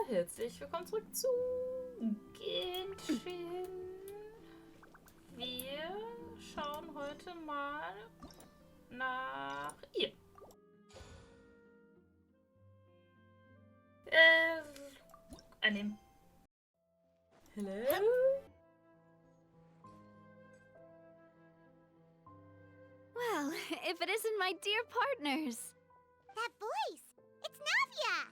herzlich willkommen zurück zu Genshin. Wir schauen heute mal nach ihr. Annehmen. Hello? Well, if it isn't my dear partners. That voice! It's Navia!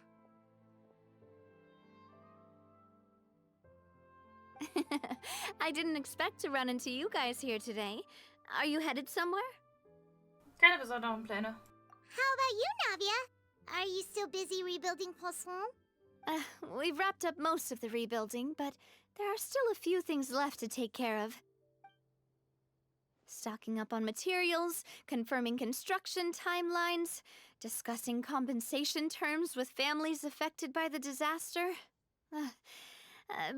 I didn't expect to run into you guys here today. Are you headed somewhere? Keine besonderen Pläne. How about you, Navia? Are you still busy rebuilding Poisson? We've wrapped up most of the rebuilding, but there are still a few things left to take care of. Stocking up on materials, confirming construction timelines, discussing compensation terms with families affected by the disaster.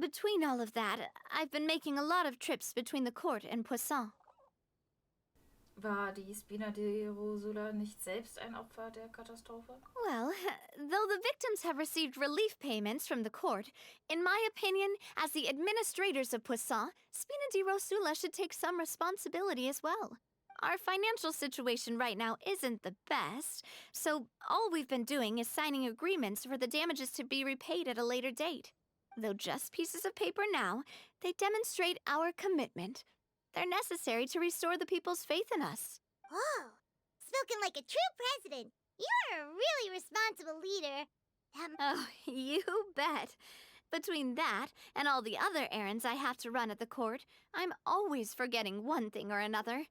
Between all of that, I've been making a lot of trips between the court and Poisson. War die Spina de Rosula nicht selbst ein Opfer der Katastrophe? Well, though the victims have received relief payments from the court, in my opinion, as the administrators of Poisson, Spina di Rosula should take some responsibility as well. Our financial situation right now isn't the best, so all we've been doing is signing agreements for the damages to be repaid at a later date. Though just pieces of paper now, they demonstrate our commitment. They're necessary to restore the people's faith in us. Oh, spoken like a true president. You're a really responsible leader. Oh, you bet. Between that and all the other errands I have to run at the court, I'm always forgetting one thing or another.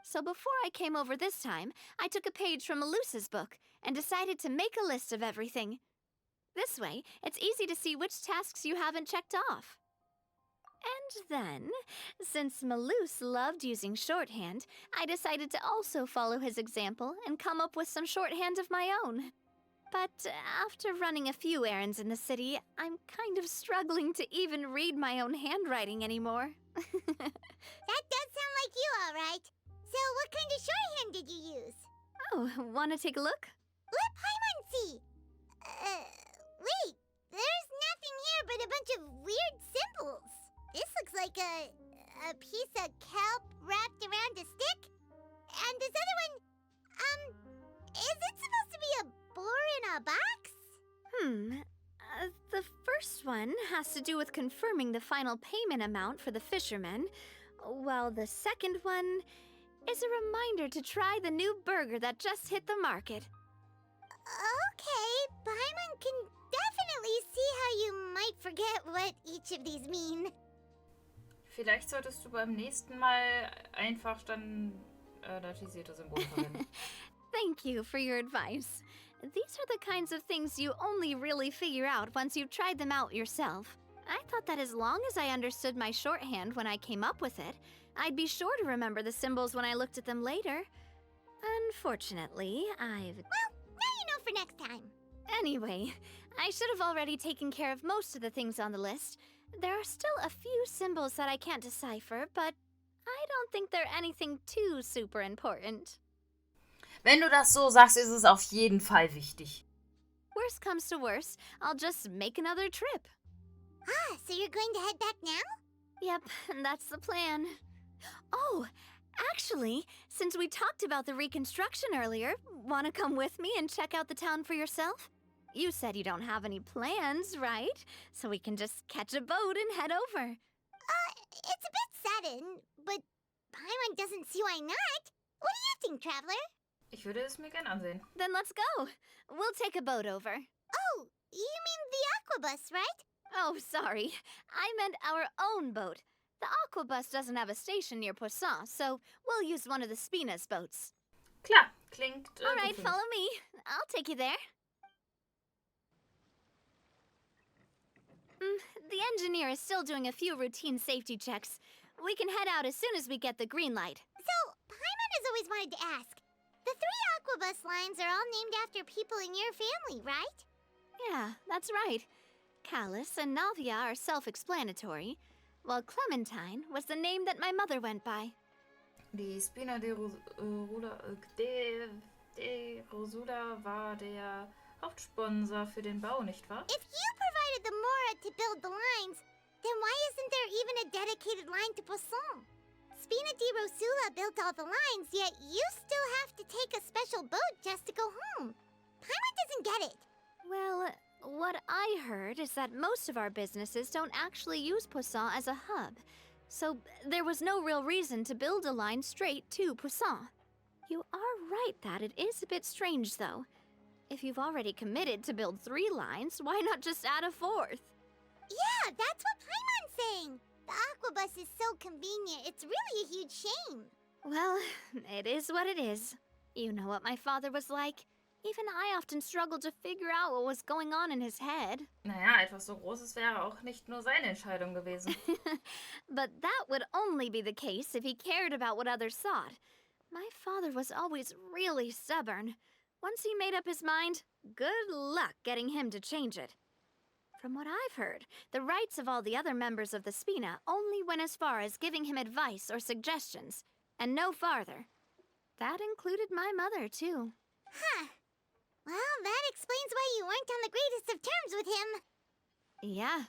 So before I came over this time, I took a page from Melusa's book and decided to make a list of everything. This way, it's easy to see which tasks you haven't checked off. And then, since Melus loved using shorthand, I decided to also follow his example and come up with some shorthand of my own. But after running a few errands in the city, I'm kind of struggling to even read my own handwriting anymore. That does sound like you, all right. So what kind of shorthand did you use? Oh, wanna take a look? Let Paimon see. Wait, there's nothing here but a bunch of weird symbols. This looks like a piece of kelp wrapped around a stick. And this other one, is it supposed to be a boar in a box? The first one has to do with confirming the final payment amount for the fishermen, while the second one is a reminder to try the new burger that just hit the market. Okay, Paimon can definitely see how you might forget what each of these mean. Vielleicht solltest du beim nächsten Mal einfach dann datisierte Symbole verwenden. Thank you for your advice. These are the kinds of things you only really figure out once you've tried them out yourself. I thought that as long as I understood my shorthand when I came up with it, I'd be sure to remember the symbols when I looked at them later. Unfortunately, Well, now you know for next time. Anyway, I should have already taken care of most of the things on the list. There are still a few symbols that I can't decipher, but I don't think they're anything too super important. Wenn du das so sagst, ist es auf jeden Fall wichtig. Worst comes to worst, I'll just make another trip. Ah, so you're going to head back now? Yep, that's the plan. Oh, actually, since we talked about the reconstruction earlier, wanna come with me and check out the town for yourself? You said you don't have any plans, right? So we can just catch a boat and head over. It's a bit sudden, but Paimon doesn't see why not. What do you think, Traveler? Ich würde es mir gern ansehen. Then let's go. We'll take a boat over. Oh, you mean the aquabus, right? Oh, sorry. I meant our own boat. The aquabus doesn't have a station near Poisson, so we'll use one of the Spina's boats. Klar, klingt All right, gut. follow me. I'll take you there. The engineer is still doing a few routine safety checks. We can head out as soon as we get the green light. So, Paimon has always wanted to ask. The 3 aquabus lines are all named after people in your family, right? Yeah, that's right. Callus and Navia are self-explanatory, while Clementine was the name that my mother went by. Die Spina de Rosula war der Hauptsponsor für den Bau, nicht wahr? If you provided hired the Mora to build the lines, then why isn't there even a dedicated line to Poisson? Spina di Rosula built all the lines, yet you still have to take a special boat just to go home. Paimon doesn't get it. Well, what I heard is that most of our businesses don't actually use Poisson as a hub, so there was no real reason to build a line straight to Poisson. You are right that it is a bit strange, though. If you've already committed to build 3 lines, why not just add a 4th? Yeah, that's what Paimon's saying. The Aquabus is so convenient, it's really a huge shame. Well, it is what it is. You know what my father was like. Even I often struggled to figure out what was going on in his head. Naja, etwas so Großes wäre auch nicht nur seine Entscheidung gewesen. But that would only be the case if he cared about what others thought. My father was always really stubborn. Once he made up his mind, good luck getting him to change it. From what I've heard, the rights of all the other members of the Spina only went as far as giving him advice or suggestions, and no farther. That included my mother, too. Huh. Well, that explains why you weren't on the greatest of terms with him. Yeah,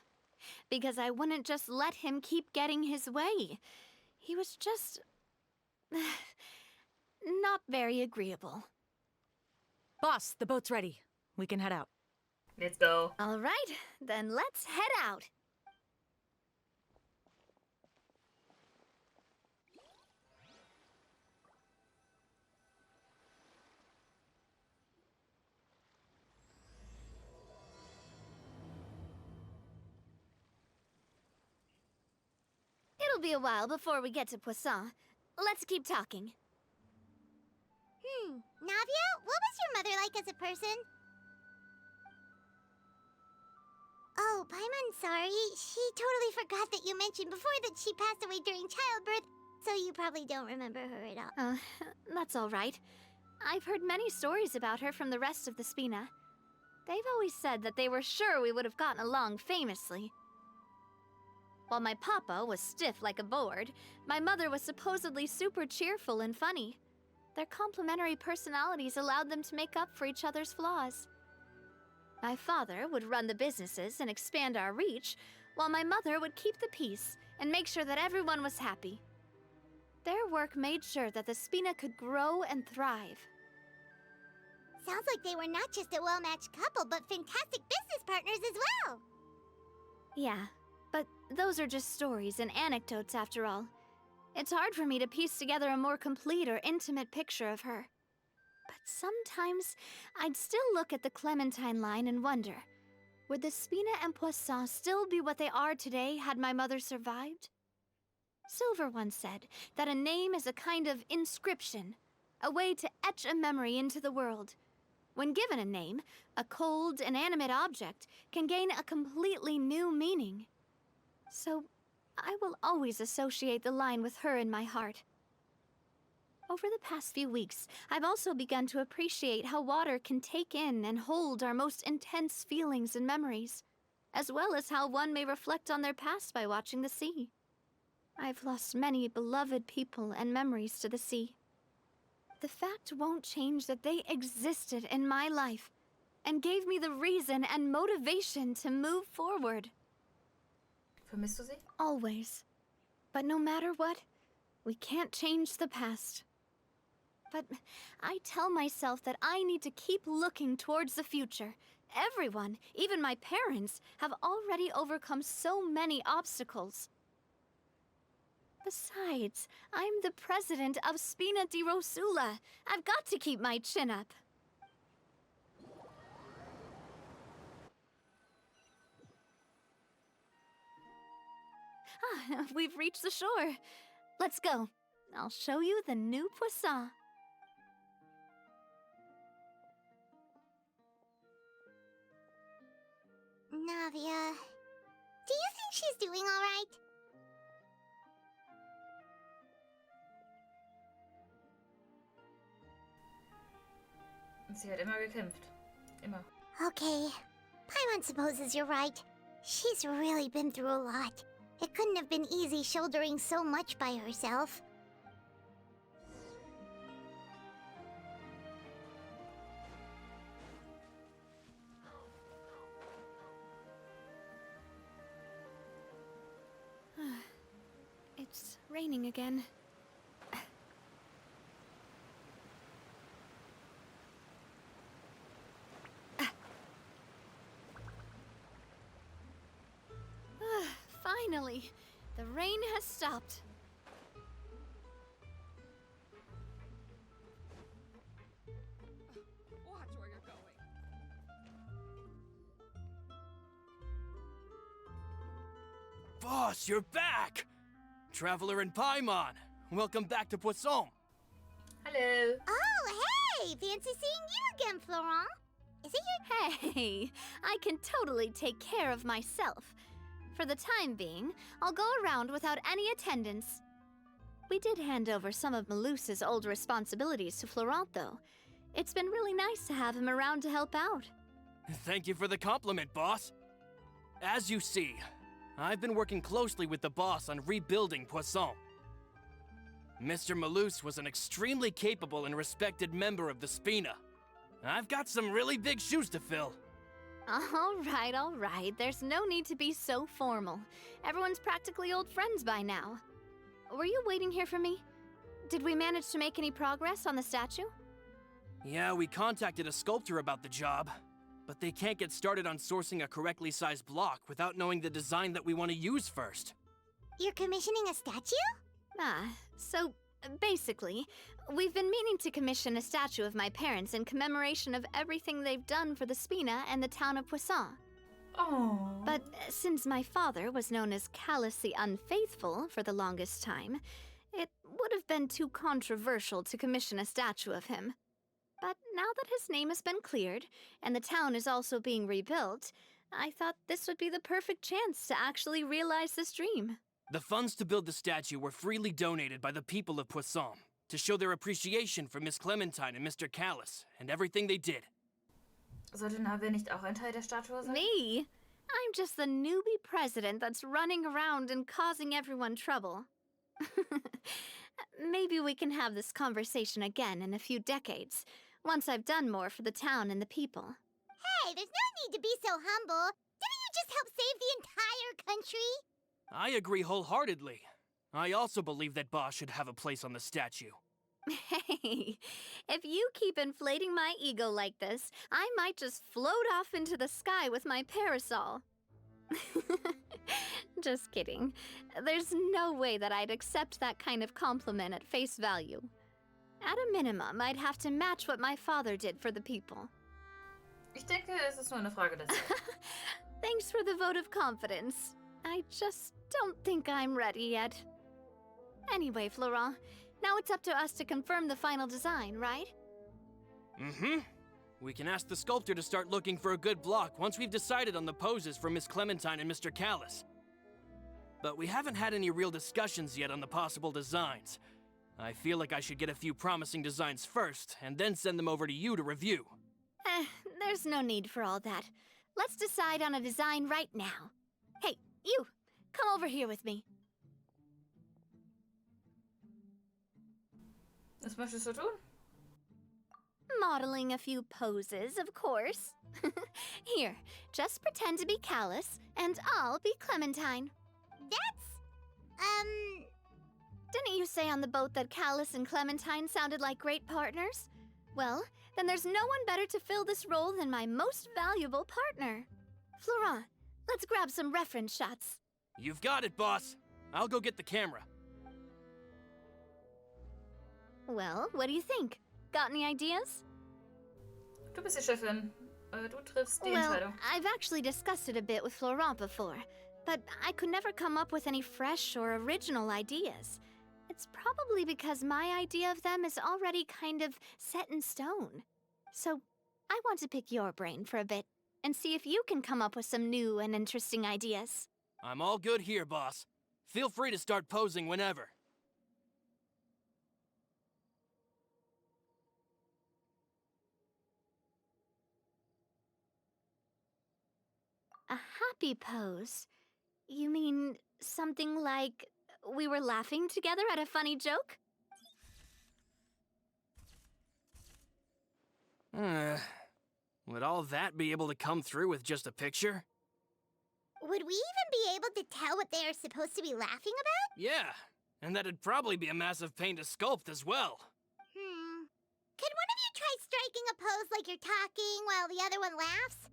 because I wouldn't just let him keep getting his way. He was just... not very agreeable. Boss, the boat's ready. We can head out. Let's go. All right, then let's head out. It'll be a while before we get to Poisson. Let's keep talking. Navia, what was your mother like as a person? Oh, Paimon's sorry. She totally forgot that you mentioned before that she passed away during childbirth, so you probably don't remember her at all. That's all right. I've heard many stories about her from the rest of the Spina. They've always said that they were sure we would have gotten along famously. While my papa was stiff like a board, my mother was supposedly super cheerful and funny. Their complementary personalities allowed them to make up for each other's flaws. My father would run the businesses and expand our reach, while my mother would keep the peace and make sure that everyone was happy. Their work made sure that the Spina could grow and thrive. Sounds like they were not just a well-matched couple, but fantastic business partners as well. Yeah, but those are just stories and anecdotes after all. It's hard for me to piece together a more complete or intimate picture of her. But sometimes, I'd still look at the Clementine line and wonder, would the Spina and Poisson still be what they are today had my mother survived? Silver once said that a name is a kind of inscription, a way to etch a memory into the world. When given a name, a cold, inanimate object can gain a completely new meaning. So, I will always associate the line with her in my heart. Over the past few weeks, I've also begun to appreciate how water can take in and hold our most intense feelings and memories, as well as how one may reflect on their past by watching the sea. I've lost many beloved people and memories to the sea. The fact won't change that they existed in my life and gave me the reason and motivation to move forward. Vermisst du sie? Always. But no matter what, we can't change the past. But I tell myself that I need to keep looking towards the future. Everyone, even my parents, have already overcome so many obstacles. Besides, I'm the president of Spina di Rosula. I've got to keep my chin up. We've reached the shore. Let's go. I'll show you the new Poisson. Navia, do you think she's doing all right? Sie hat immer gekämpft. Immer. Okay. Paimon supposes you're right. She's really been through a lot. It couldn't have been easy shouldering so much by herself. raining again. Finally, the rain has stopped. Watch where you're going. Boss, you're back! Traveler in Paimon, welcome back to Poisson. Hallo. Oh, hey! Fancy seeing you again, Florent. Is it your... Hey, I can totally take care of myself. For the time being, I'll go around without any attendance. We did hand over some of Malus's old responsibilities to Florent, though. It's been really nice to have him around to help out. Thank you for the compliment, boss. As you see, I've been working closely with the boss on rebuilding Poisson. Mr. Malus was an extremely capable and respected member of the Spina. I've got some really big shoes to fill. All right. There's no need to be so formal. Everyone's practically old friends by now. Were you waiting here for me? Did we manage to make any progress on the statue? Yeah, we contacted a sculptor about the job, but they can't get started on sourcing a correctly sized block without knowing the design that we want to use first. You're commissioning a statue? So basically, we've been meaning to commission a statue of my parents in commemoration of everything they've done for the Spina and the town of Poisson. Oh. But since my father was known as Callus the Unfaithful for the longest time, it would have been too controversial to commission a statue of him. But now that his name has been cleared, and the town is also being rebuilt, I thought this would be the perfect chance to actually realize this dream. The funds to build the statue were freely donated by the people of Poisson to show their appreciation for Miss Clementine and Mr. Callus and everything they did. Sollte Navia nicht auch ein Teil der Statue sein? Me? I'm just the newbie president that's running around and causing everyone trouble. Maybe we can have this conversation again in a few decades, once I've done more for the town and the people. Hey, there's no need to be so humble. Didn't you just help save the entire country? I agree wholeheartedly. I also believe that Boss should have a place on the statue. Hey, if you keep inflating my ego like this, I might just float off into the sky with my parasol. Just kidding. There's no way that I'd accept that kind of compliment at face value. At a minimum, I'd have to match what my father did for the people. Ich denke, es ist nur eine Frage der Zeit. Thanks for the vote of confidence. I just don't think I'm ready yet. Anyway, Florent, now it's up to us to confirm the final design, right? Mm-hmm. We can ask the sculptor to start looking for a good block once we've decided on the poses for Miss Clementine and Mr. Callus. But we haven't had any real discussions yet on the possible designs. I feel like I should get a few promising designs first, and then send them over to you to review. There's no need for all that. Let's decide on a design right now. Hey, you! Come over here with me. Was möchtest du tun? Modeling a few poses, of course. Here, just pretend to be Callus, and I'll be Clementine. Didn't you say on the boat that Callus and Clementine sounded like great partners? Well, then there's no one better to fill this role than my most valuable partner. Florent, let's grab some reference shots. You've got it, boss. I'll go get the camera. Well, what do you think? Got any ideas? Du bist die Chefin. Du triffst die Well, Entscheidung. I've actually discussed it a bit with Florent before, but I could never come up with any fresh or original ideas. It's probably because my idea of them is already kind of set in stone. So, I want to pick your brain for a bit and see if you can come up with some new and interesting ideas. I'm all good here, boss. Feel free to start posing whenever. A happy pose? You mean something like we were laughing together at a funny joke? Would all that be able to come through with just a picture? Would we even be able to tell what they are supposed to be laughing about? Yeah. And that'd probably be a massive pain to sculpt as well. Can one of you try striking a pose like you're talking while the other one laughs?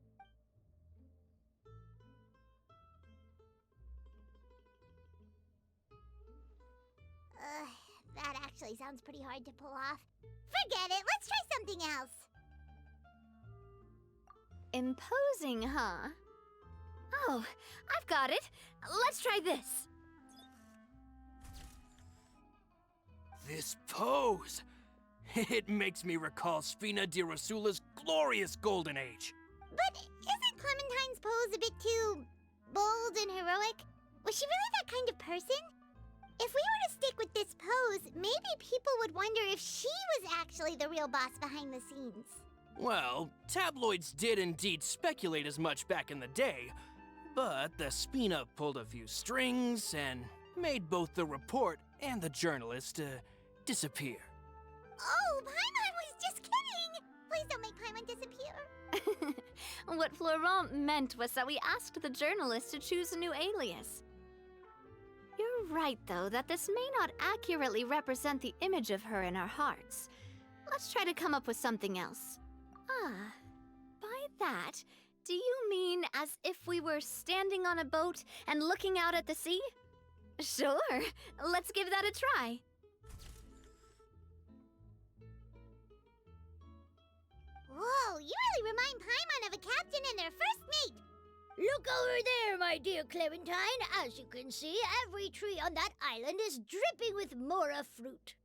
That actually sounds pretty hard to pull off. Forget it, let's try something else. Imposing, huh? Oh, I've got it. Let's try this. This pose! It makes me recall Sfina di Rasula's glorious golden age. But isn't Clementine's pose a bit too bold and heroic? Was she really that kind of person? If we were to stick with this pose, maybe people would wonder if she was actually the real boss behind the scenes. Well, tabloids did indeed speculate as much back in the day, but the Sfina pulled a few strings and made both the report and the journalist disappear. Oh, Paimon was just kidding! Please don't make Paimon disappear. What Florent meant was that we asked the journalist to choose a new alias. You're right, though, that this may not accurately represent the image of her in our hearts. Let's try to come up with something else. By that, do you mean as if we were standing on a boat and looking out at the sea? Sure, let's give that a try. Whoa, you really remind Paimon of a captain and their first mate. Look over there, my dear Clementine. As you can see, every tree on that island is dripping with mora fruit.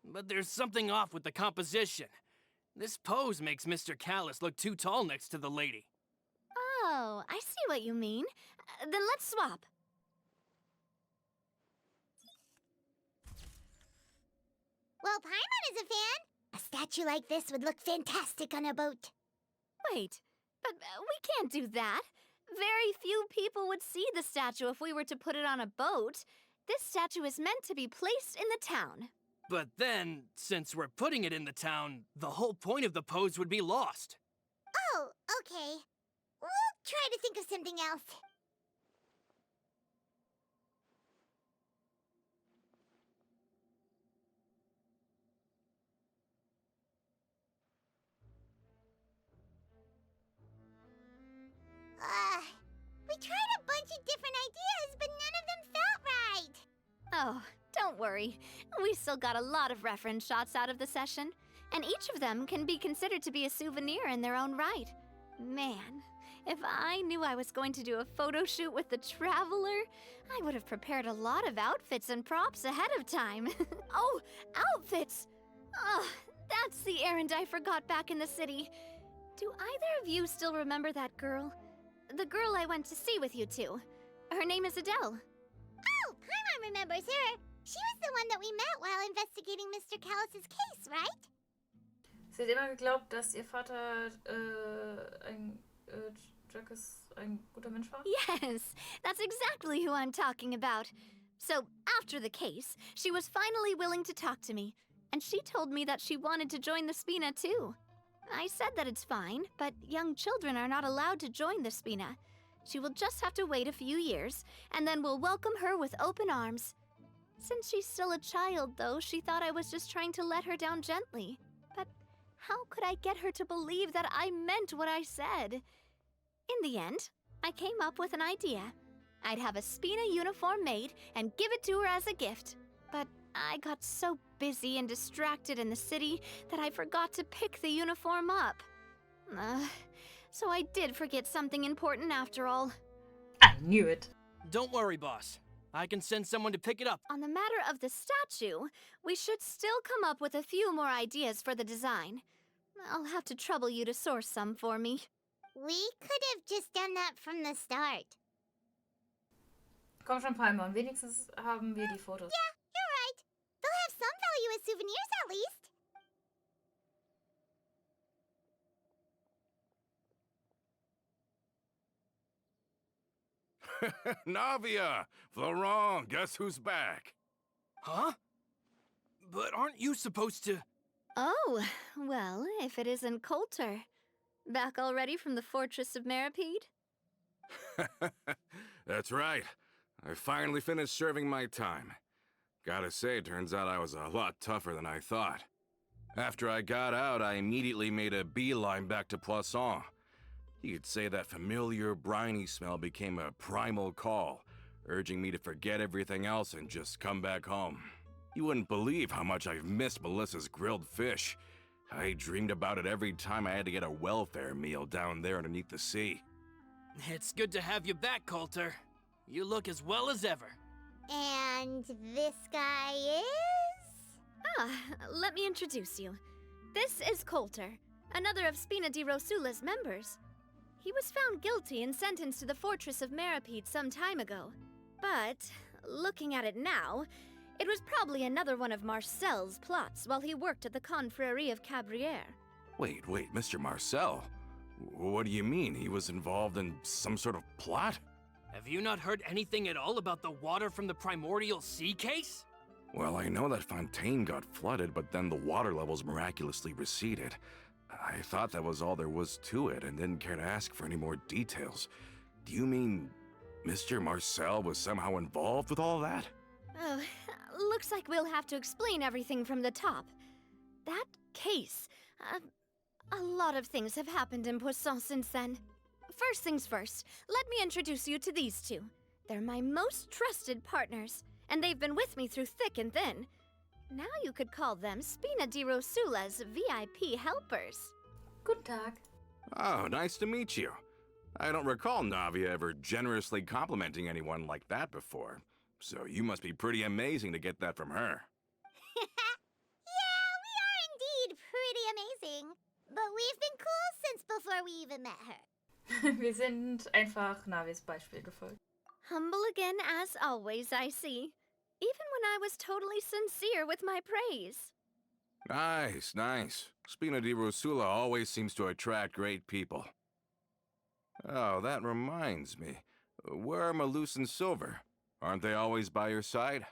But there's something off with the composition. This pose makes Mr. Callis look too tall next to the lady. Oh, I see what you mean. Then let's swap. Well, Paimon is a fan. A statue like this would look fantastic on a boat. Wait, but we can't do that. Very few people would see the statue if we were to put it on a boat. This statue is meant to be placed in the town. But then, since we're putting it in the town, the whole point of the pose would be lost. Oh, okay. We'll try to think of something else. We tried a bunch of different ideas, but none of them felt right. Oh, don't worry. We still got a lot of reference shots out of the session, and each of them can be considered to be a souvenir in their own right. Man, if I knew I was going to do a photo shoot with the Traveler, I would have prepared a lot of outfits and props ahead of time. Oh, outfits! Oh, that's the errand I forgot back in the city. Do either of you still remember that girl? The girl I went to see with you two. Her name is Adele. Oh, Paimon remembers her. She was the one that we met while investigating Mr. Callis' case, right? Sie hat immer geglaubt, dass ihr Vater Jacques ein guter Mensch war? Yes, that's exactly who I'm talking about. So, after the case, she was finally willing to talk to me, and she told me that she wanted to join the Spina too. I said that it's fine, but young children are not allowed to join the Spina. She will just have to wait a few years, and then we'll welcome her with open arms. Since she's still a child, though, she thought I was just trying to let her down gently. But how could I get her to believe that I meant what I said? In the end, I came up with an idea. I'd have a Spina uniform made and give it to her as a gift. But I got so busy and distracted in the city that I forgot to pick the uniform up. So I did forget something important after all. I knew it. Don't worry, boss. I can send someone to pick it up. On the matter of the statue, we should still come up with a few more ideas for the design. I'll have to trouble you to source some for me. We could have just done that from the start. Komm schon, Paimon. Wenigstens haben wir die Fotos. Yeah, you're right. They'll have some value as souvenirs at least. Navia! Florent, guess who's back? Huh? But aren't you supposed to... Oh, well, if it isn't Coulter. Back already from the Fortress of Meripede? That's right. I finally finished serving my time. Gotta say, turns out I was a lot tougher than I thought. After I got out, I immediately made a beeline back to Poisson. You could say that familiar, briny smell became a primal call, urging me to forget everything else and just come back home. You wouldn't believe how much I've missed Melissa's grilled fish. I dreamed about it every time I had to get a welfare meal down there underneath the sea. It's good to have you back, Coulter. You look as well as ever. And this guy is? Let me introduce you. This is Coulter, another of Spina di Rosula's members. He was found guilty and sentenced to the Fortress of Meripede some time ago. But, looking at it now, it was probably another one of Marcel's plots while he worked at the Confrérie of Cabrières. Wait, Mr. Marcel? What do you mean? He was involved in some sort of plot? Have you not heard anything at all about the water from the primordial sea case? Well, I know that Fontaine got flooded, but then the water levels miraculously receded. I thought that was all there was to it and didn't care to ask for any more details. Do you mean Mr. Marcel was somehow involved with all that? Oh, looks like we'll have to explain everything from the top. That case, a lot of things have happened in Poisson since then. First things first, let me introduce you to these two. They're my most trusted partners, and they've been with me through thick and thin. Now you could call them Spina di Rosula's VIP helpers. Guten Tag. Oh, nice to meet you. I don't recall Navia ever generously complimenting anyone like that before. So you must be pretty amazing to get that from her. Yeah, we are indeed pretty amazing. But we've been cool since before we even met her. Wir sind einfach Navis Beispiel gefolgt. Humble again as always, I see. Even when I was totally sincere with my praise. Nice. Spina di Rosula always seems to attract great people. Oh, that reminds me. Where are Malus and Silver? Aren't they always by your side?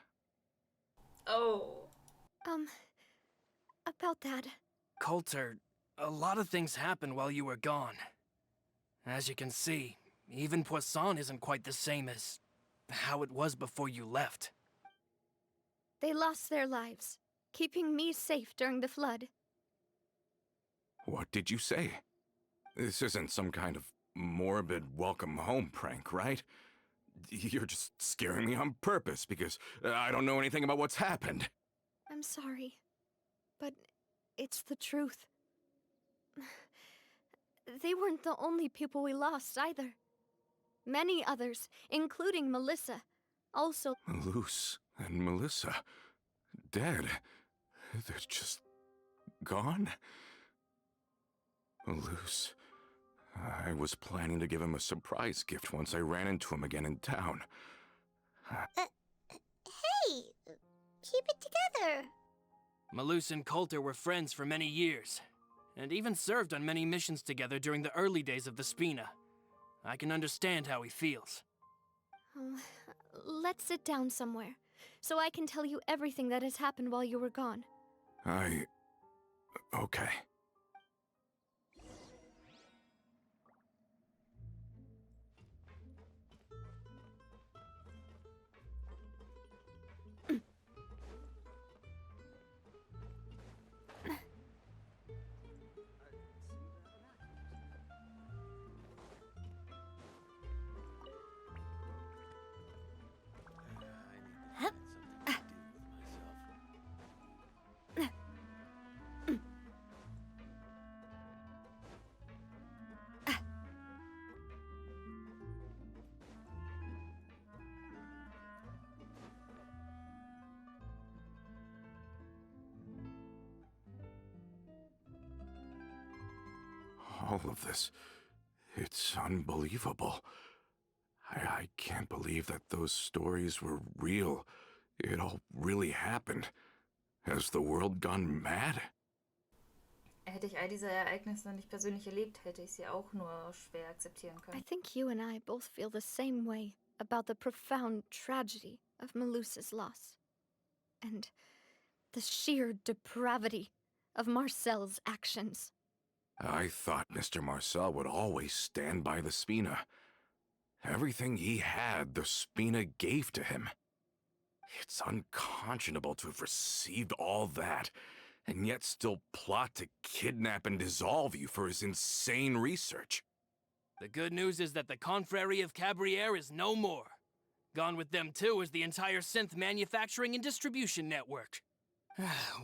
Oh. About that. Coulter, a lot of things happened while you were gone. As you can see, even Poisson isn't quite the same as how it was before you left. They lost their lives, keeping me safe during the flood. What did you say? This isn't some kind of morbid welcome home prank, right? You're just scaring me on purpose because I don't know anything about what's happened. I'm sorry, but it's the truth. They weren't the only people we lost either. Many others, including Melissa, also... Malus and Melissa, dead. They're just gone? Malus, I was planning to give him a surprise gift once I ran into him again in town. Hey, keep it together. Malus and Coulter were friends for many years, and even served on many missions together during the early days of the Spina. I can understand how he feels. Oh, let's sit down somewhere, so I can tell you everything that has happened while you were gone. Okay. All of this, it's unbelievable. I can't believe that those stories were real. It all really happened. Has the world gone mad? Hätte ich all diese Ereignisse nicht persönlich erlebt, hätte ich sie auch nur schwer akzeptieren I können. think you and I both feel the same way about the profound tragedy of Melusa's loss. And the sheer depravity of Marcel's actions. I thought Mr. Marcel would always stand by the Spina. Everything he had, the Spina gave to him. It's unconscionable to have received all that, and yet still plot to kidnap and dissolve you for his insane research. The good news is that the Confrérie of Cabriere is no more. Gone with them too is the entire synth manufacturing and distribution network.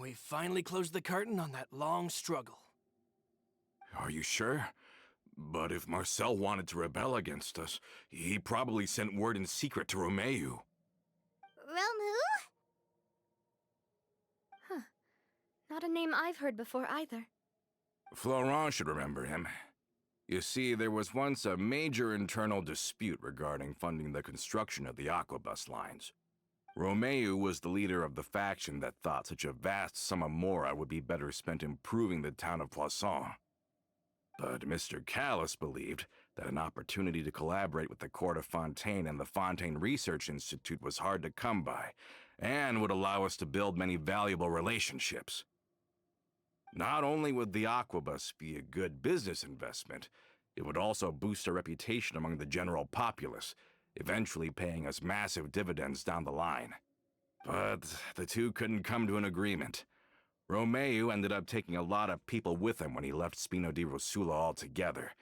We finally closed the curtain on that long struggle. Are you sure? But if Marcel wanted to rebel against us, he probably sent word in secret to Romeu. Realm who? Huh. Not a name I've heard before either. Florent should remember him. You see, there was once a major internal dispute regarding funding the construction of the Aquabus lines. Romeu was the leader of the faction that thought such a vast sum of mora would be better spent improving the town of Poisson. But Mr. Callis believed that an opportunity to collaborate with the Court of Fontaine and the Fontaine Research Institute was hard to come by, and would allow us to build many valuable relationships. Not only would the Aquabus be a good business investment, it would also boost our reputation among the general populace, eventually paying us massive dividends down the line. But the two couldn't come to an agreement. Romeu ended up taking a lot of people with him when he left Spino di Rosula altogether,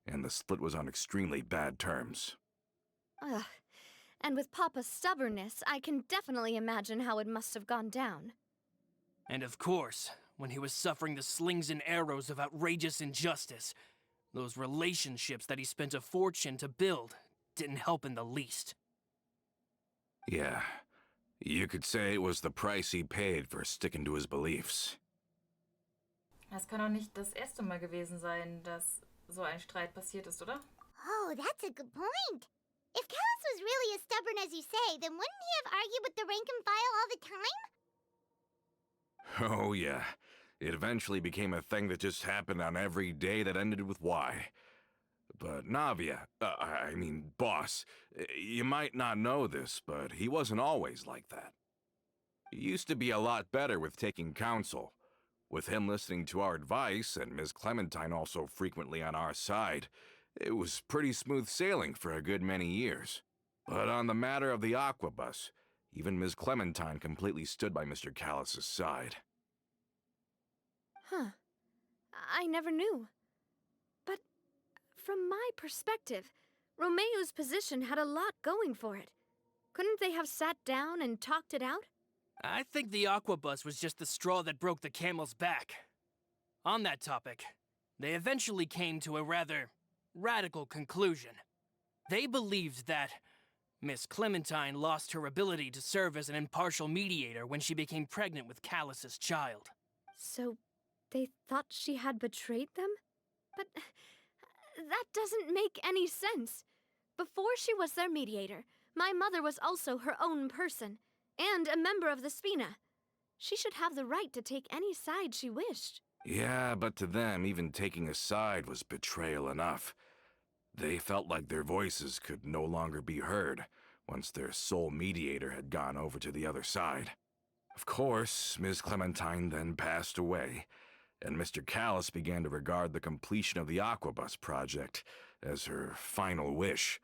and the split was on extremely bad terms. Ugh. And with Papa's stubbornness, I can definitely imagine how it must have gone down. And of course, when he was suffering the slings and arrows of outrageous injustice, those relationships that he spent a fortune to build didn't help in the least. Yeah, you could say it was the price he paid for sticking to his beliefs. Das kann doch nicht das erste Mal gewesen sein, dass so ein Streit passiert ist, oder? Oh, that's a good point. If Callus was really as stubborn as you say, then wouldn't he have argued with the rank and file all the time? Oh yeah, it eventually became a thing that just happened on every day that ended with Y. But Navia, boss, you might not know this, but he wasn't always like that. He used to be a lot better with taking counsel. With him listening to our advice, and Ms. Clementine also frequently on our side, it was pretty smooth sailing for a good many years. But on the matter of the Aquabus, even Ms. Clementine completely stood by Mr. Callus's side. Huh. I never knew. But from my perspective, Romeu's position had a lot going for it. Couldn't they have sat down and talked it out? I think the Aquabus was just the straw that broke the camel's back. On that topic, they eventually came to a rather radical conclusion. They believed that Miss Clementine lost her ability to serve as an impartial mediator when she became pregnant with Callus's child. So they thought she had betrayed them? But that doesn't make any sense. Before she was their mediator, my mother was also her own person, and a member of the Spina. She should have the right to take any side she wished. Yeah, but to them, even taking a side was betrayal enough. They felt like their voices could no longer be heard once their sole mediator had gone over to the other side. Of course, Ms. Clementine then passed away, and Mr. Callus began to regard the completion of the Aquabus project as her final wish.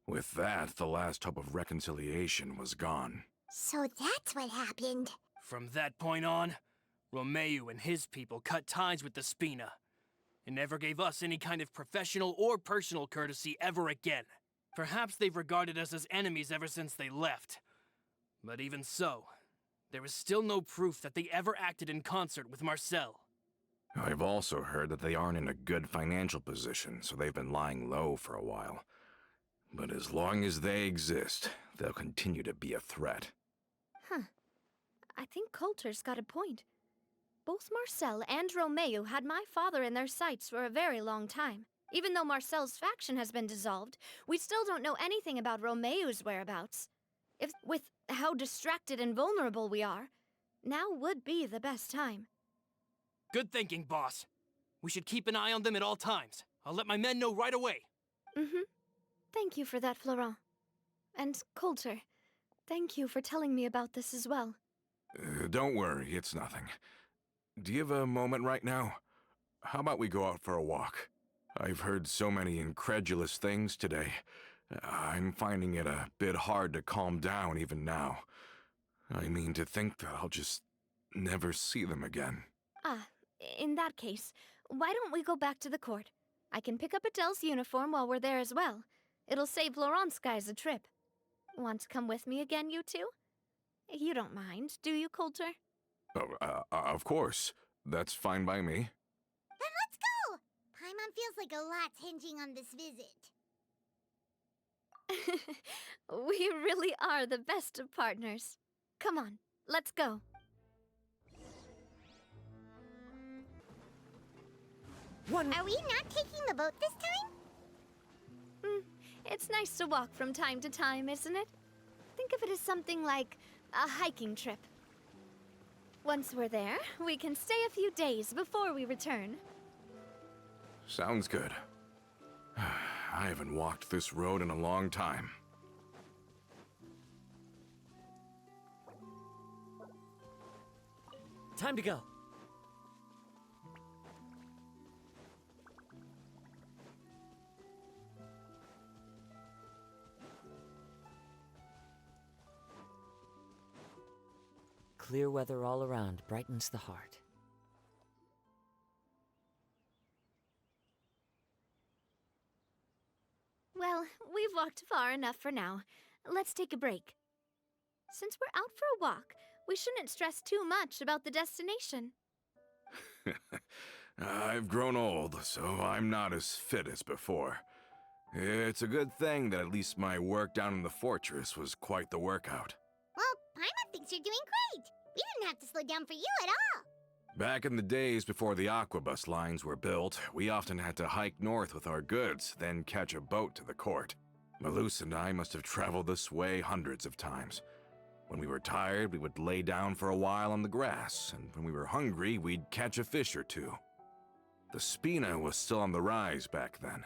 With that, the last hope of reconciliation was gone. So that's what happened. From that point on, Romeu and his people cut ties with the Spina, and never gave us any kind of professional or personal courtesy ever again. Perhaps they've regarded us as enemies ever since they left. But even so, there is still no proof that they ever acted in concert with Marcel. I've also heard that they aren't in a good financial position, so they've been lying low for a while. But as long as they exist, they'll continue to be a threat. Huh. I think Coulter's got a point. Both Marcel and Romeu had my father in their sights for a very long time. Even though Marcel's faction has been dissolved, we still don't know anything about Romeu's whereabouts. With how distracted and vulnerable we are, now would be the best time. Good thinking, boss. We should keep an eye on them at all times. I'll let my men know right away. Mm-hmm. Thank you for that, Florent. And Coulter, thank you for telling me about this as well. Don't worry, it's nothing. Do you have a moment right now? How about we go out for a walk? I've heard so many incredulous things today. I'm finding it a bit hard to calm down even now. I mean, to think that I'll just never see them again. Ah, in that case, why don't we go back to the court? I can pick up Adele's uniform while we're there as well. It'll save Laurent's guys a trip. Want to come with me again, you two? You don't mind, do you, Coulter? Oh, of course. That's fine by me. Then let's go! Paimon feels like a lot's hinging on this visit. We really are the best of partners. Come on, let's go. Are we not taking the boat this time? It's nice to walk from time to time, isn't it? Think of it as something like a hiking trip. Once we're there, we can stay a few days before we return. Sounds good. I haven't walked this road in a long time. Time to go. Clear weather all around brightens the heart. Well, we've walked far enough for now. Let's take a break. Since we're out for a walk, we shouldn't stress too much about the destination. I've grown old, so I'm not as fit as before. It's a good thing that at least my work down in the fortress was quite the workout. Well, Paimon thinks you're doing great. We didn't have to slow down for you at all. Back in the days before the aquabus lines were built, we often had to hike north with our goods, then catch a boat to the court. Malus and I must have traveled this way hundreds of times. When we were tired, we would lay down for a while on the grass, and when we were hungry, we'd catch a fish or two. The Spina was still on the rise back then.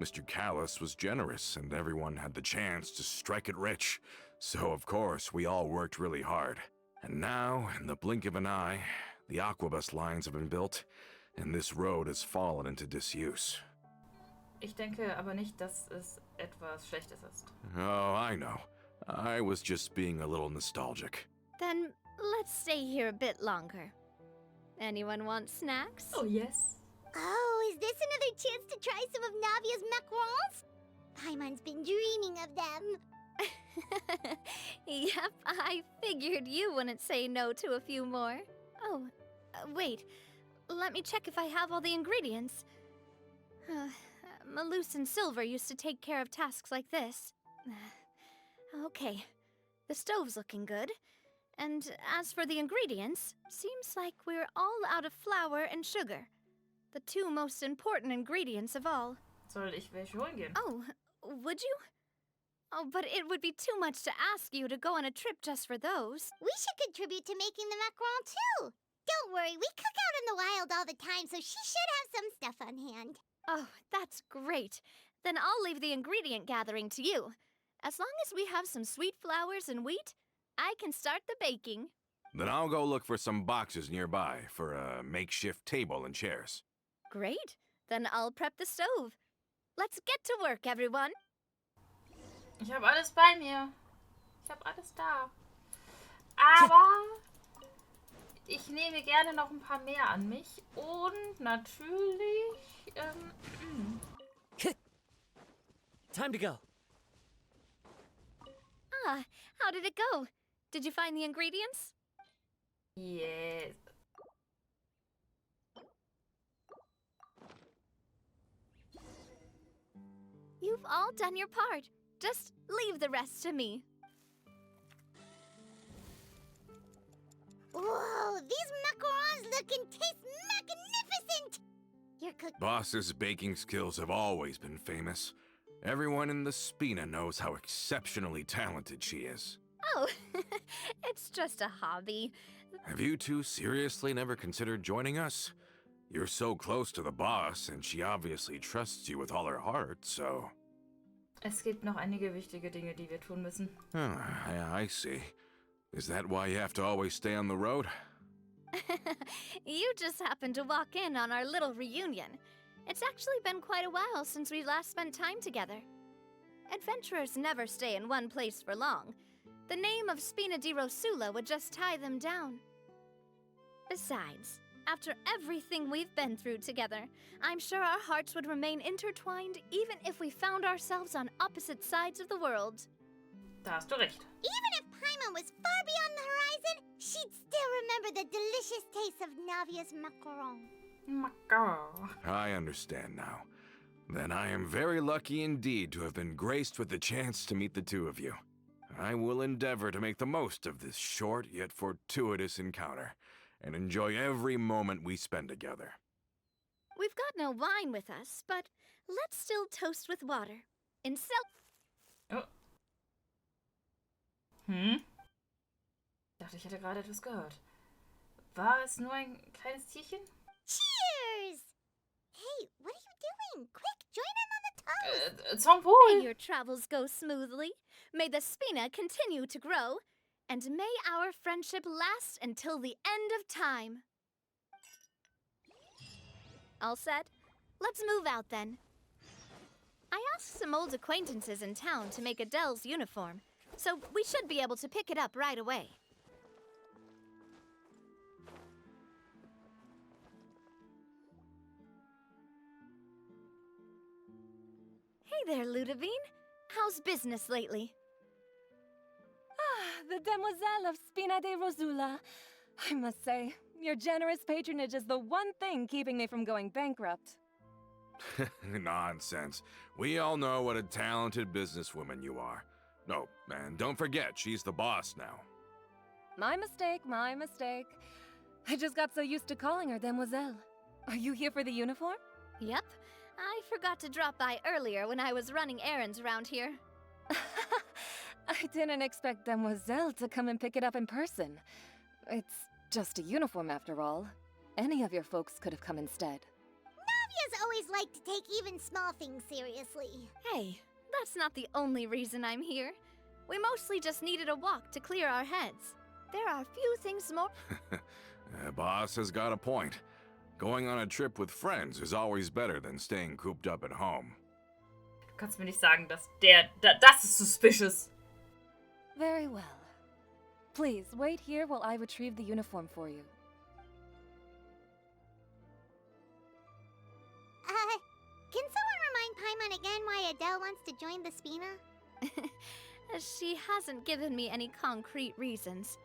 Mr. Callis was generous, and everyone had the chance to strike it rich. So, of course, we all worked really hard. And now, in the blink of an eye, the aquabus lines have been built, and this road has fallen into disuse. Ich denke aber nicht, dass es etwas Schlechtes ist. Oh, I know. I was just being a little nostalgic. Then let's stay here a bit longer. Anyone want snacks? Oh, yes. Oh, is this another chance to try some of Navia's macarons? Paimon's been dreaming of them. Yep, I figured you wouldn't say no to a few more. Oh, wait. Let me check if I have all the ingredients. Malus and Silver used to take care of tasks like this. Okay, the stove's looking good. And as for the ingredients, seems like we're all out of flour and sugar. The two most important ingredients of all. Soll ich welche holen gehen? Oh, would you? Oh, but it would be too much to ask you to go on a trip just for those. We should contribute to making the macaron too. Don't worry, we cook out in the wild all the time, so she should have some stuff on hand. Oh, that's great. Then I'll leave the ingredient gathering to you. As long as we have some sweet flours and wheat, I can start the baking. Then I'll go look for some boxes nearby for a makeshift table and chairs. Great. Then I'll prep the stove. Let's get to work, everyone. Ich habe alles bei mir. Ich habe alles da. Aber ich nehme gerne noch ein paar mehr an mich. Und natürlich... Time to go. Ah, how did it go? Did you find the ingredients? Yes. You've all done your part. Just leave the rest to me. Whoa, these macarons look and taste magnificent! Your cook... Boss's baking skills have always been famous. Everyone in the Spina knows how exceptionally talented she is. Oh, it's just a hobby. Have you two seriously never considered joining us? You're so close to the boss, and she obviously trusts you with all her heart, so... Es gibt noch einige wichtige Dinge, die wir tun müssen. Oh, I see. Is that why you have to always stay on the road? You just happened to walk in on our little reunion. It's actually been quite a while since we last spent time together. Adventurers never stay in one place for long. The name of Spina di Rosula would just tie them down. Besides, after everything we've been through together, I'm sure our hearts would remain intertwined even if we found ourselves on opposite sides of the world. Da hast du recht. Even if Paimon was far beyond the horizon, she'd still remember the delicious taste of Navia's macaron. Macaron. I understand now. Then I am very lucky indeed to have been graced with the chance to meet the two of you. I will endeavor to make the most of this short yet fortuitous encounter, and enjoy every moment we spend together. We've got no wine with us, but let's still toast with water. Oh. Hm? Dachte, ich hätte gerade etwas gehört. War es nur ein kleines Tierchen? Cheers! Hey, what are you doing? Quick, join in on the toast! Zum May Wohl! your travels go smoothly, may the Spina continue to grow, and may our friendship last until the end of time. All set? Let's move out then. I asked some old acquaintances in town to make Adele's uniform, so we should be able to pick it up right away. Hey there, Ludovine. How's business lately? The Demoiselle of Spina de Rosula. I must say, your generous patronage is the one thing keeping me from going bankrupt. Nonsense. We all know what a talented businesswoman you are. No, and don't forget, she's the boss now. My mistake, my mistake. I just got so used to calling her Demoiselle. Are you here for the uniform? Yep. I forgot to drop by earlier when I was running errands around here. I didn't expect Demoiselle to come and pick it up in person. It's just a uniform after all. Any of your folks could have come instead. Navia's always liked to take even small things seriously. Hey, that's not the only reason I'm here. We mostly just needed a walk to clear our heads. There are few things more. Boss has got a point. Going on a trip with friends is always better than staying cooped up at home. Du kannst mir nicht sagen, dass das ist suspicious. Very well. Please, wait here while I retrieve the uniform for you. Can someone remind Paimon again why Adele wants to join the Spina? She hasn't given me any concrete reasons.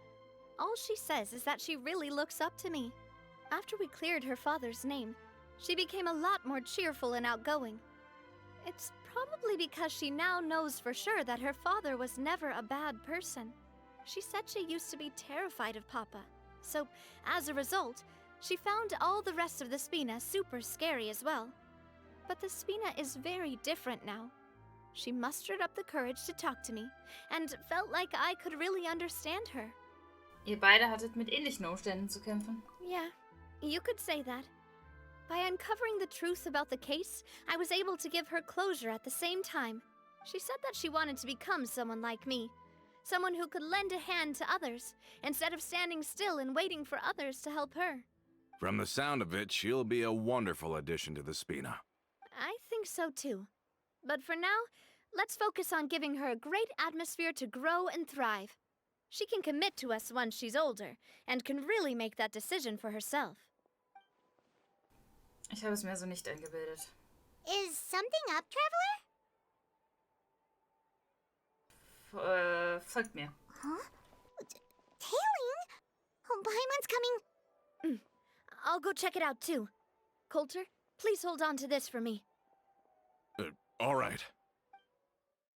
All she says is that she really looks up to me. After we cleared her father's name, she became a lot more cheerful and outgoing. It's probably because she now knows for sure that her father was never a bad person. She said she used to be terrified of Papa. So, as a result, she found all the rest of the Spina super scary as well. But the Spina is very different now. She mustered up the courage to talk to me, and felt like I could really understand her. Ihr beide hattet mit ähnlichen Umständen zu kämpfen. Yeah, you could say that. By uncovering the truth about the case, I was able to give her closure at the same time. She said that she wanted to become someone like me. Someone who could lend a hand to others, instead of standing still and waiting for others to help her. From the sound of it, she'll be a wonderful addition to the Spina. I think so too. But for now, let's focus on giving her a great atmosphere to grow and thrive. She can commit to us once she's older, and can really make that decision for herself. Ich habe es mir so nicht eingebildet. Is something up, Traveler? Folgt mir. Huh? Tailing? Oh, Paimon's coming. I'll go check it out too. Coulter, please hold on to this for me. All right.